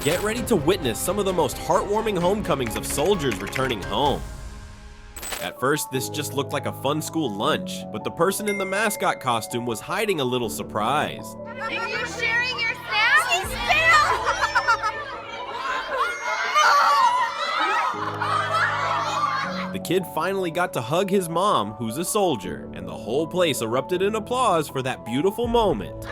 Get ready to witness some of the most heartwarming homecomings of soldiers returning home. At first, this just looked like a fun school lunch, but the person in the mascot costume was hiding a little surprise. Are you sharing your snack? She's The kid finally got to hug his mom, who's a soldier, and the whole place erupted in applause for that beautiful moment.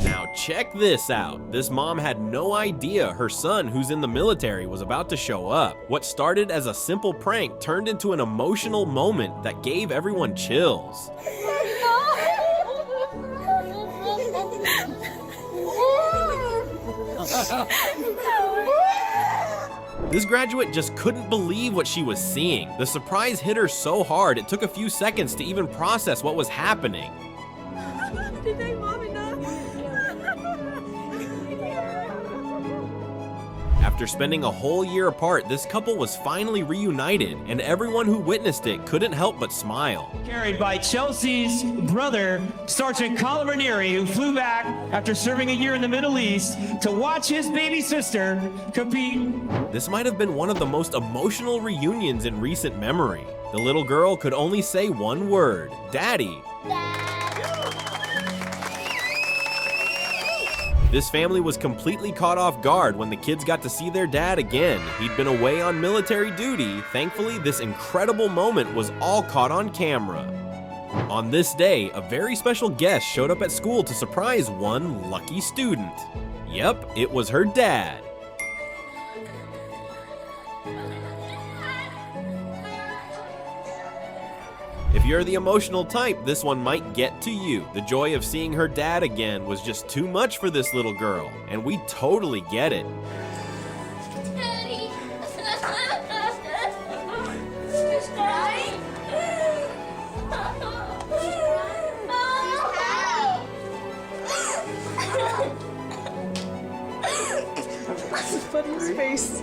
Now check this out. This mom had no idea her son, who's in the military, was about to show up. What started as a simple prank turned into an emotional moment that gave everyone chills. This graduate just couldn't believe what she was seeing. The surprise hit her so hard it took a few seconds to even process what was happening. Did they mom enough? After spending a whole year apart, this couple was finally reunited, and everyone who witnessed it couldn't help but smile. Carried by Chelsea's brother, Sergeant Colin Ranieri, who flew back after serving a year in the Middle East to watch his baby sister compete. This might have been one of the most emotional reunions in recent memory. The little girl could only say one word: Daddy. This family was completely caught off guard when the kids got to see their dad again. He'd been away on military duty. Thankfully, this incredible moment was all caught on camera. On this day, a very special guest showed up at school to surprise one lucky student. Yep, it was her dad. If you're the emotional type, this one might get to you. The joy of seeing her dad again was just too much for this little girl, and we totally get it. Daddy. Who's crying? Put his face.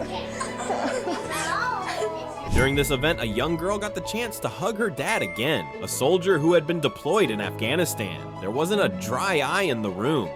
During this event, a young girl got the chance to hug her dad again, a soldier who had been deployed in Afghanistan. There wasn't a dry eye in the room.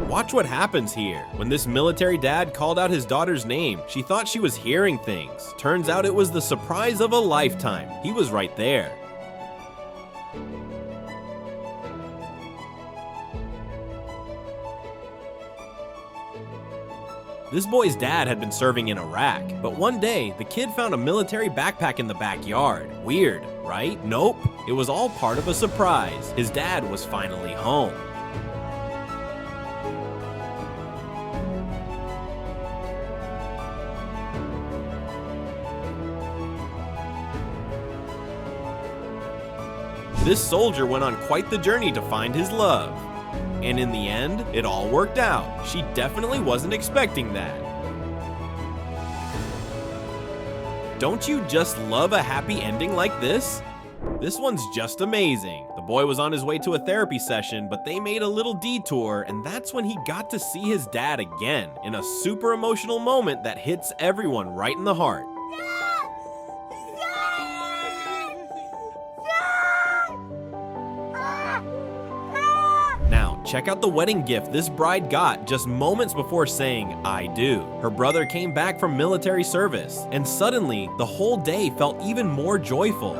Watch what happens here. When this military dad called out his daughter's name, she thought she was hearing things. Turns out it was the surprise of a lifetime. He was right there. This boy's dad had been serving in Iraq, but one day, the kid found a military backpack in the backyard. Weird, right? Nope. It was all part of a surprise. His dad was finally home. This soldier went on quite the journey to find his love. And in the end, it all worked out. She definitely wasn't expecting that. Don't you just love a happy ending like this? This one's just amazing. The boy was on his way to a therapy session, but they made a little detour, and that's when he got to see his dad again, in a super emotional moment that hits everyone right in the heart. Now, check out the wedding gift this bride got just moments before saying, "I do." Her brother came back from military service, and suddenly, the whole day felt even more joyful.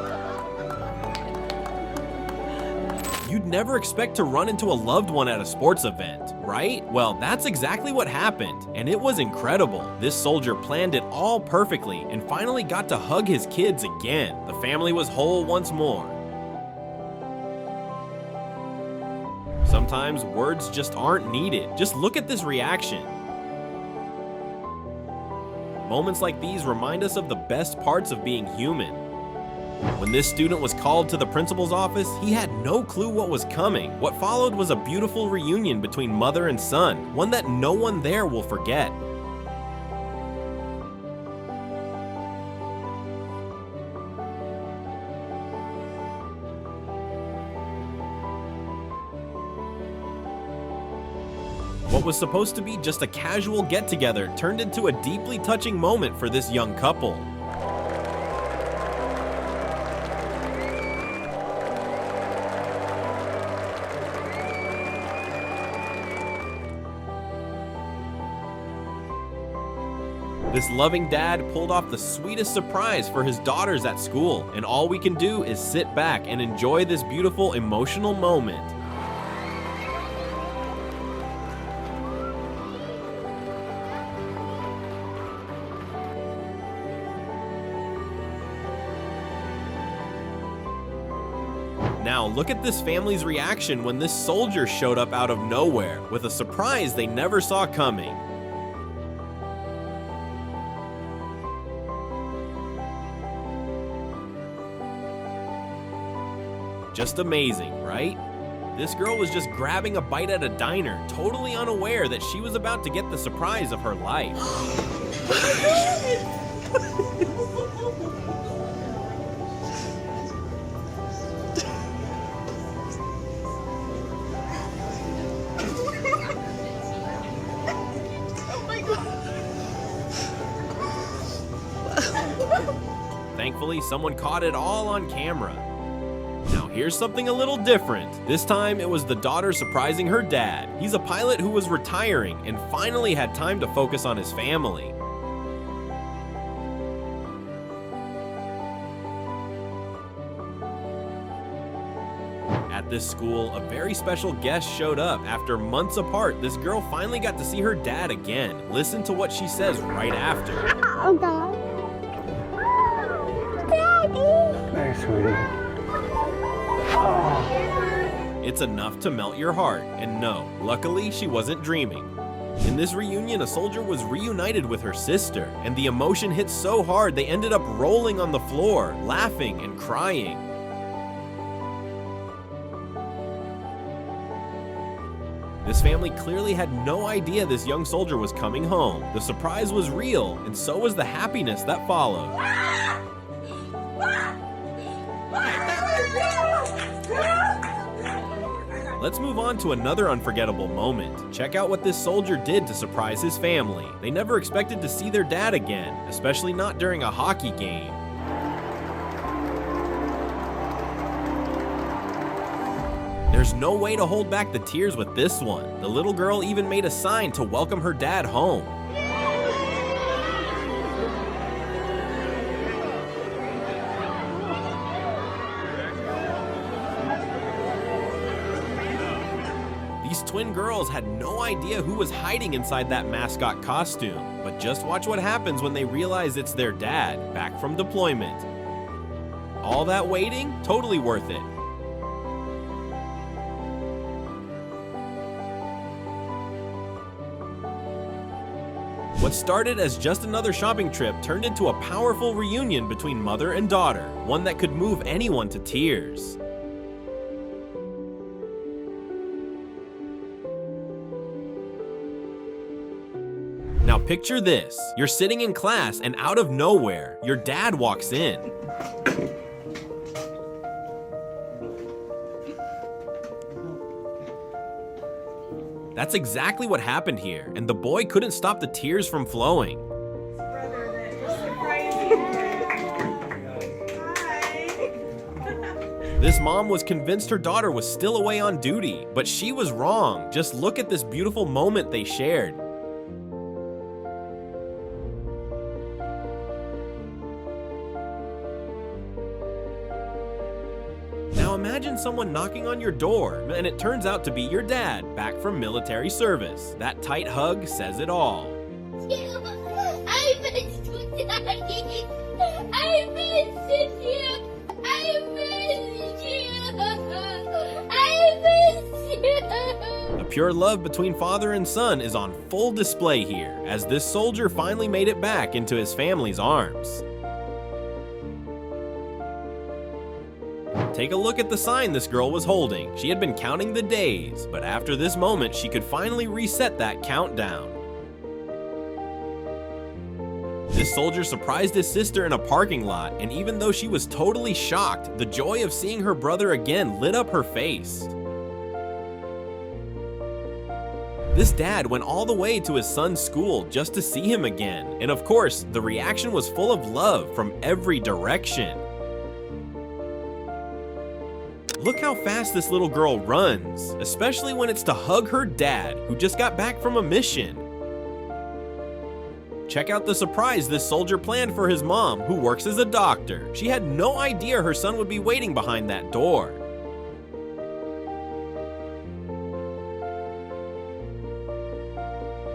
You'd never expect to run into a loved one at a sports event, right? Well, that's exactly what happened, and it was incredible. This soldier planned it all perfectly and finally got to hug his kids again. The family was whole once more. Sometimes words just aren't needed. Just look at this reaction. Moments like these remind us of the best parts of being human. When this student was called to the principal's office, he had no clue what was coming. What followed was a beautiful reunion between mother and son, one that no one there will forget. What was supposed to be just a casual get-together turned into a deeply touching moment for this young couple. This loving dad pulled off the sweetest surprise for his daughters at school, and all we can do is sit back and enjoy this beautiful emotional moment. Now look at this family's reaction when this soldier showed up out of nowhere with a surprise they never saw coming. Just amazing, right? This girl was just grabbing a bite at a diner, totally unaware that she was about to get the surprise of her life. Thankfully, someone caught it all on camera. Now here's something a little different. This time it was the daughter surprising her dad. He's a pilot who was retiring and finally had time to focus on his family. At this school, a very special guest showed up. After months apart, this girl finally got to see her dad again. Listen to what she says right after. Oh, God. Daddy! Hey, sweetie. It's enough to melt your heart, and no, luckily she wasn't dreaming. In this reunion, a soldier was reunited with her sister, and the emotion hit so hard they ended up rolling on the floor, laughing and crying. This family clearly had no idea this young soldier was coming home. The surprise was real, and so was the happiness that followed. Let's move on to another unforgettable moment. Check out what this soldier did to surprise his family. They never expected to see their dad again, especially not during a hockey game. There's no way to hold back the tears with this one. The little girl even made a sign to welcome her dad home. These twin girls had no idea who was hiding inside that mascot costume, but just watch what happens when they realize it's their dad, back from deployment. All that waiting? Totally worth it. What started as just another shopping trip turned into a powerful reunion between mother and daughter, one that could move anyone to tears. Now picture this, you're sitting in class and out of nowhere, your dad walks in. That's exactly what happened here, and the boy couldn't stop the tears from flowing. This mom was convinced her daughter was still away on duty, but she was wrong. Just look at this beautiful moment they shared. Now imagine someone knocking on your door, and it turns out to be your dad, back from military service. That tight hug says it all. I miss you, Daddy. I miss you. I miss you. I miss you. The pure love between father and son is on full display here, as this soldier finally made it back into his family's arms. Take a look at the sign this girl was holding. She had been counting the days, but after this moment, she could finally reset that countdown. This soldier surprised his sister in a parking lot, and even though she was totally shocked, the joy of seeing her brother again lit up her face. This dad went all the way to his son's school just to see him again, and of course, the reaction was full of love from every direction. Look how fast this little girl runs, especially when it's to hug her dad, who just got back from a mission. Check out the surprise this soldier planned for his mom, who works as a doctor. She had no idea her son would be waiting behind that door.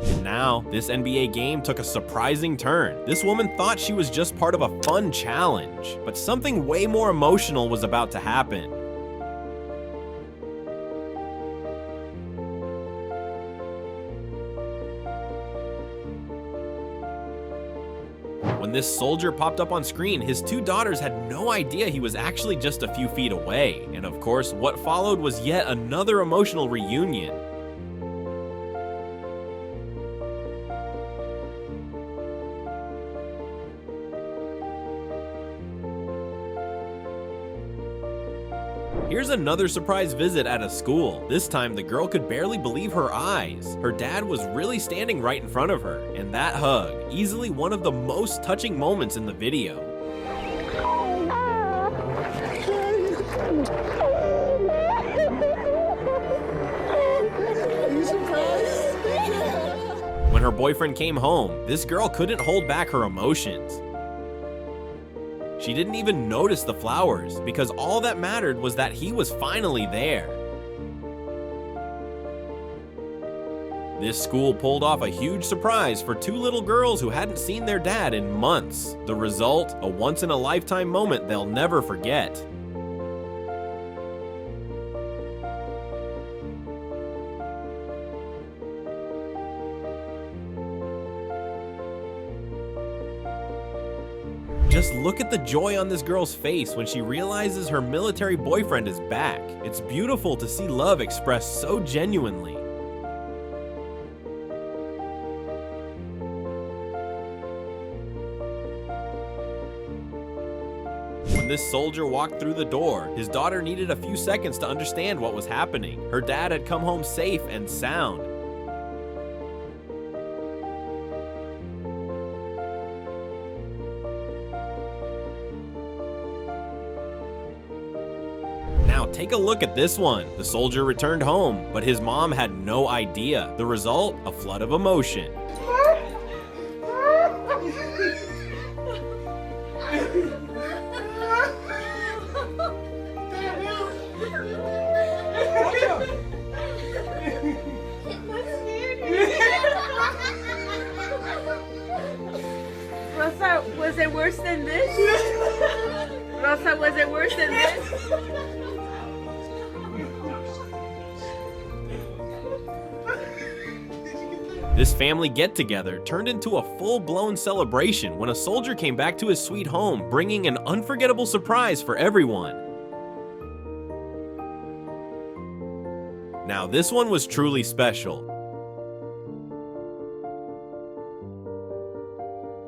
And now, this NBA game took a surprising turn. This woman thought she was just part of a fun challenge, but something way more emotional was about to happen. When this soldier popped up on screen, his two daughters had no idea he was actually just a few feet away. And of course, what followed was yet another emotional reunion. Here's another surprise visit at a school. This time, the girl could barely believe her eyes. Her dad was really standing right in front of her, and that hug, easily one of the most touching moments in the video. When her boyfriend came home, this girl couldn't hold back her emotions. She didn't even notice the flowers, because all that mattered was that he was finally there. This school pulled off a huge surprise for two little girls who hadn't seen their dad in months. The result, a once-in-a-lifetime moment they'll never forget. Just look at the joy on this girl's face when she realizes her military boyfriend is back. It's beautiful to see love expressed so genuinely. When this soldier walked through the door, his daughter needed a few seconds to understand what was happening. Her dad had come home safe and sound. Now take a look at this one. The soldier returned home, but his mom had no idea. The result, a flood of emotion. Rosa, was it worse than this? Rosa, was it worse than this? This family get-together turned into a full-blown celebration when a soldier came back to his sweet home, bringing an unforgettable surprise for everyone. Now, this one was truly special.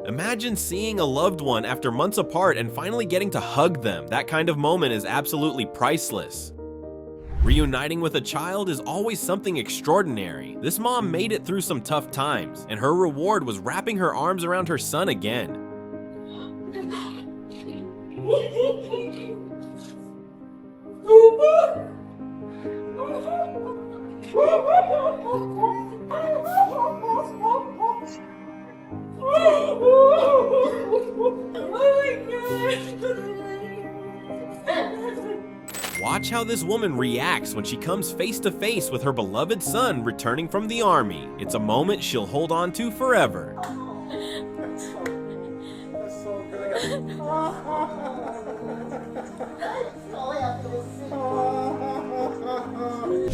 Imagine seeing a loved one after months apart and finally getting to hug them. That kind of moment is absolutely priceless. Reuniting with a child is always something extraordinary. This mom made it through some tough times, and her reward was wrapping her arms around her son again. Watch how this woman reacts when she comes face to face with her beloved son returning from the army. It's a moment she'll hold on to forever.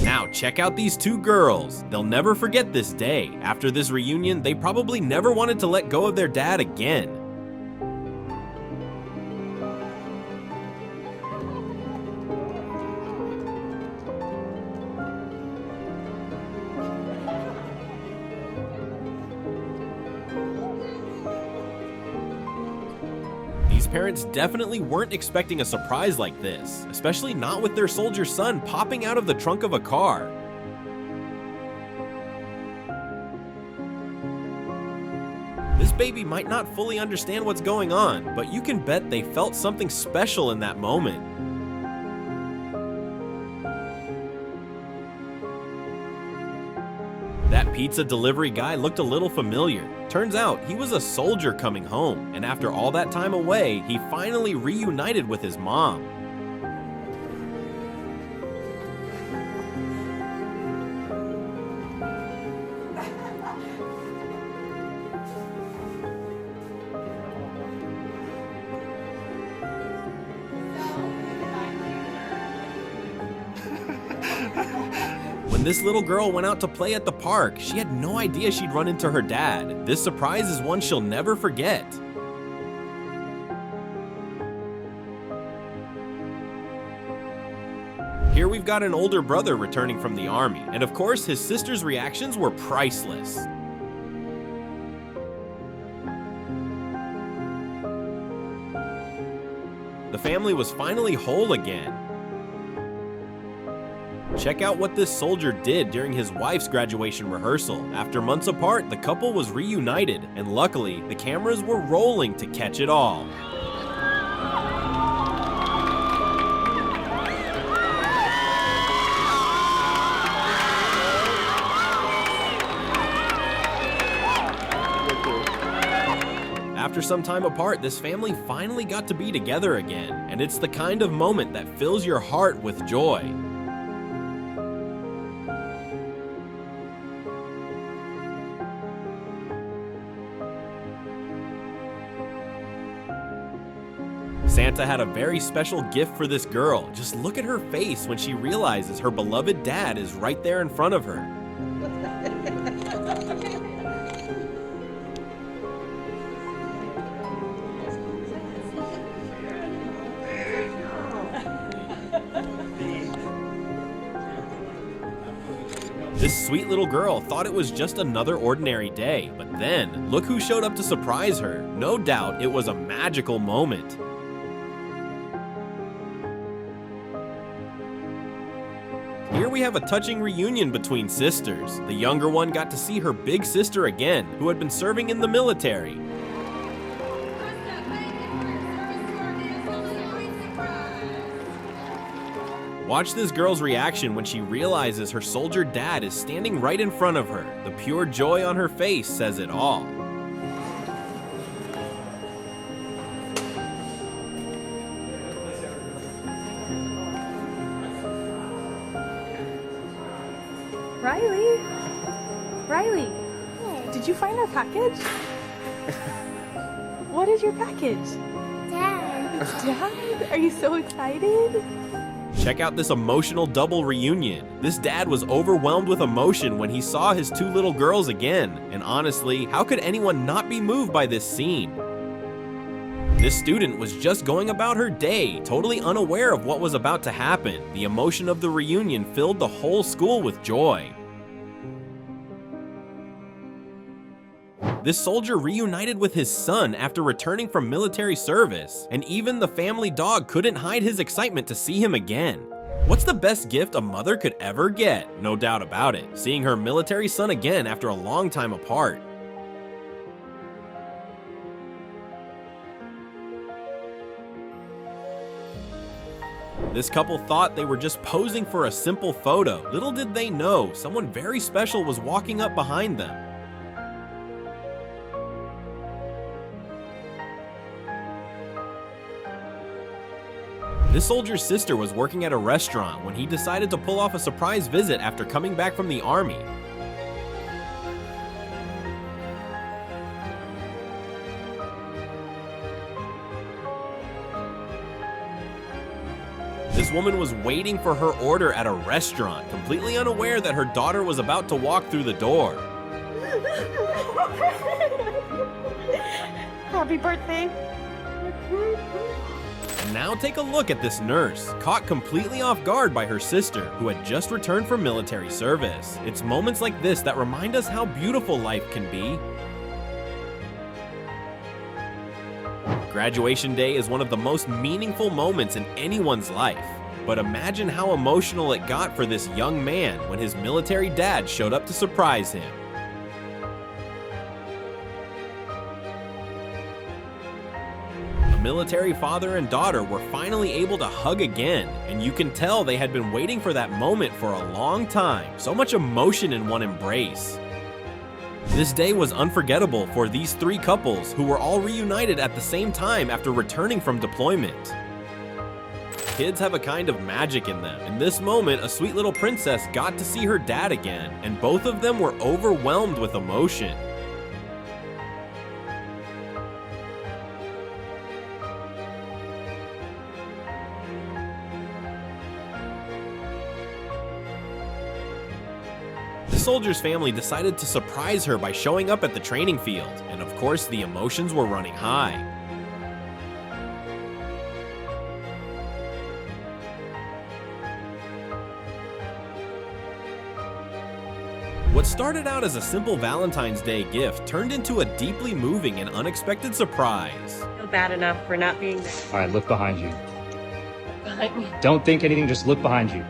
Now check out these two girls. They'll never forget this day. After this reunion, they probably never wanted to let go of their dad again. Parents definitely weren't expecting a surprise like this, especially not with their soldier son popping out of the trunk of a car. This baby might not fully understand what's going on, but you can bet they felt something special in that moment. That pizza delivery guy looked a little familiar. Turns out he was a soldier coming home, and after all that time away, he finally reunited with his mom. When this little girl went out to play at the park, she had no idea she'd run into her dad. This surprise is one she'll never forget. Here we've got an older brother returning from the army, and of course his sister's reactions were priceless. The family was finally whole again. Check out what this soldier did during his wife's graduation rehearsal. After months apart, the couple was reunited, and luckily, the cameras were rolling to catch it all. After some time apart, this family finally got to be together again, and it's the kind of moment that fills your heart with joy. Santa had a very special gift for this girl. Just look at her face when she realizes her beloved dad is right there in front of her. This sweet little girl thought it was just another ordinary day, but then, look who showed up to surprise her. No doubt it was a magical moment. Here we have a touching reunion between sisters. The younger one got to see her big sister again, who had been serving in the military. Watch this girl's reaction when she realizes her soldier dad is standing right in front of her. The pure joy on her face says it all. Riley, did you find our package? What is your package? Dad. Dad, are you so excited? Check out this emotional double reunion. This dad was overwhelmed with emotion when he saw his two little girls again. And honestly, how could anyone not be moved by this scene? This student was just going about her day, totally unaware of what was about to happen. The emotion of the reunion filled the whole school with joy. This soldier reunited with his son after returning from military service, and even the family dog couldn't hide his excitement to see him again. What's the best gift a mother could ever get? No doubt about it, seeing her military son again after a long time apart. This couple thought they were just posing for a simple photo. Little did they know, someone very special was walking up behind them. This soldier's sister was working at a restaurant when he decided to pull off a surprise visit after coming back from the army. This woman was waiting for her order at a restaurant, completely unaware that her daughter was about to walk through the door. Happy birthday. And now take a look at this nurse, caught completely off guard by her sister, who had just returned from military service. It's moments like this that remind us how beautiful life can be. Graduation day is one of the most meaningful moments in anyone's life. But imagine how emotional it got for this young man when his military dad showed up to surprise him. military father and daughter were finally able to hug again, and you can tell they had been waiting for that moment for a long time. So much emotion in one embrace. This day was unforgettable for these three couples who were all reunited at the same time after returning from deployment. Kids have a kind of magic in them. In this moment, a sweet little princess got to see her dad again, and both of them were overwhelmed with emotion. The soldier's family decided to surprise her by showing up at the training field, and of course the emotions were running high. What started out as a simple Valentine's Day gift turned into a deeply moving and unexpected surprise. I feel bad enough for not being there. All right, look behind you. Behind me. Don't think anything, just look behind you.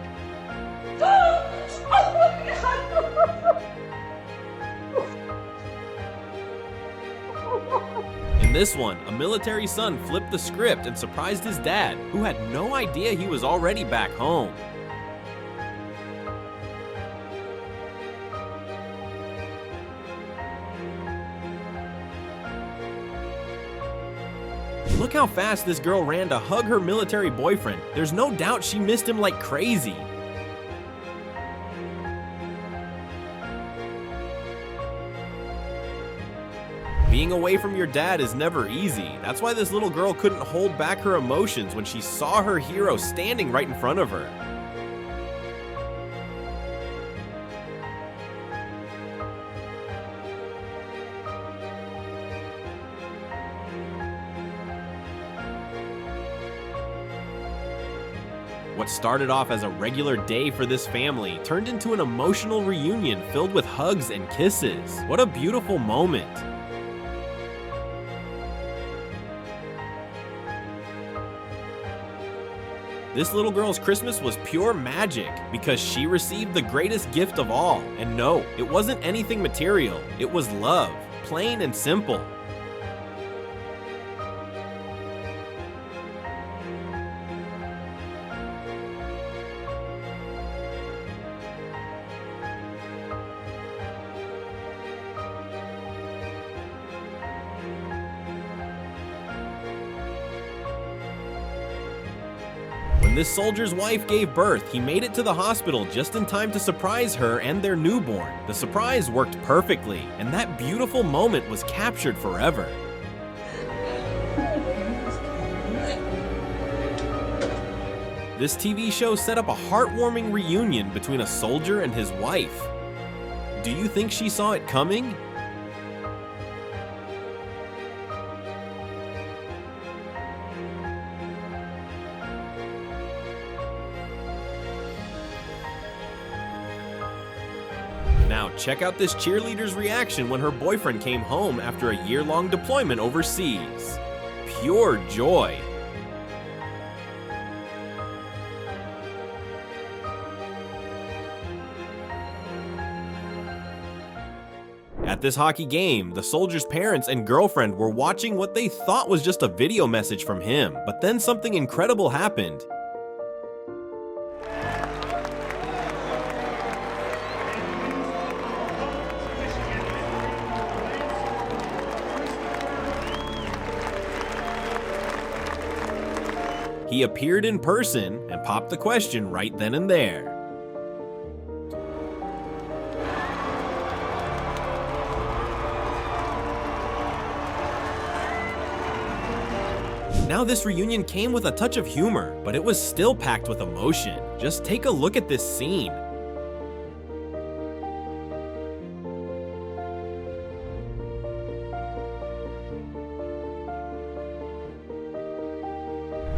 In this one, a military son flipped the script and surprised his dad, who had no idea he was already back home. Look how fast this girl ran to hug her military boyfriend. There's no doubt she missed him like crazy. Being away from your dad is never easy. That's why this little girl couldn't hold back her emotions when she saw her hero standing right in front of her. What started off as a regular day for this family turned into an emotional reunion filled with hugs and kisses. What a beautiful moment. This little girl's Christmas was pure magic because she received the greatest gift of all. And no, it wasn't anything material. It was love, plain and simple. When this soldier's wife gave birth, he made it to the hospital just in time to surprise her and their newborn. The surprise worked perfectly, and that beautiful moment was captured forever. This TV show set up a heartwarming reunion between a soldier and his wife. Do you think she saw it coming? Now check out this cheerleader's reaction when her boyfriend came home after a year-long deployment overseas. Pure joy. At this hockey game, the soldier's parents and girlfriend were watching what they thought was just a video message from him, but then something incredible happened. He appeared in person and popped the question right then and there. Now this reunion came with a touch of humor, but it was still packed with emotion. Just take a look at this scene.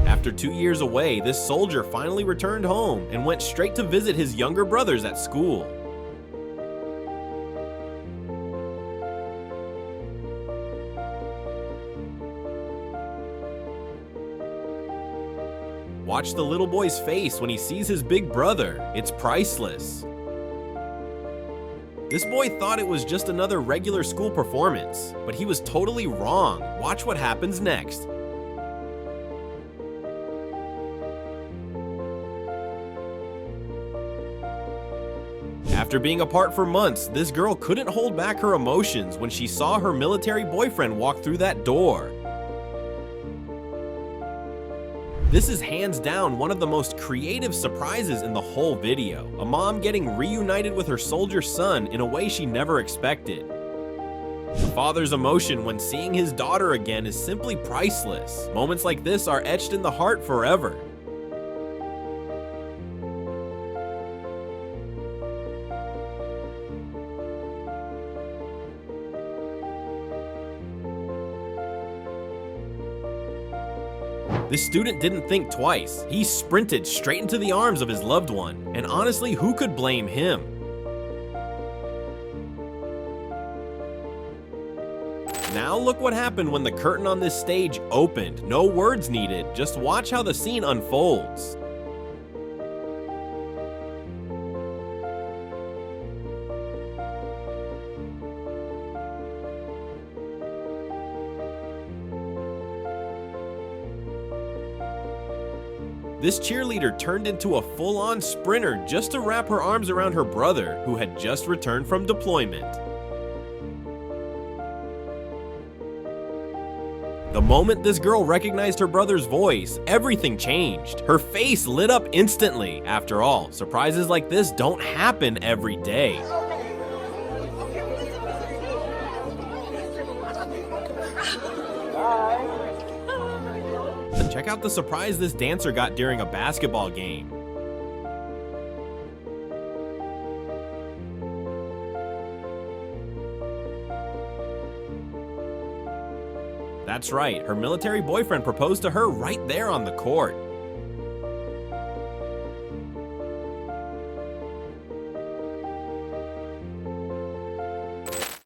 After 2 years away, this soldier finally returned home and went straight to visit his younger brothers at school. Watch the little boy's face when he sees his big brother. It's priceless. This boy thought it was just another regular school performance, but he was totally wrong. Watch what happens next. After being apart for months, this girl couldn't hold back her emotions when she saw her military boyfriend walk through that door. This is hands down one of the most creative surprises in the whole video. A mom getting reunited with her soldier son in a way she never expected. The father's emotion when seeing his daughter again is simply priceless. Moments like this are etched in the heart forever. This student didn't think twice. He sprinted straight into the arms of his loved one, and honestly, who could blame him? Now look what happened when the curtain on this stage opened. No words needed, just watch how the scene unfolds. This cheerleader turned into a full-on sprinter just to wrap her arms around her brother, who had just returned from deployment. The moment this girl recognized her brother's voice, everything changed. Her face lit up instantly. After all, surprises like this don't happen every day. Check out the surprise this dancer got during a basketball game. That's right, her military boyfriend proposed to her right there on the court.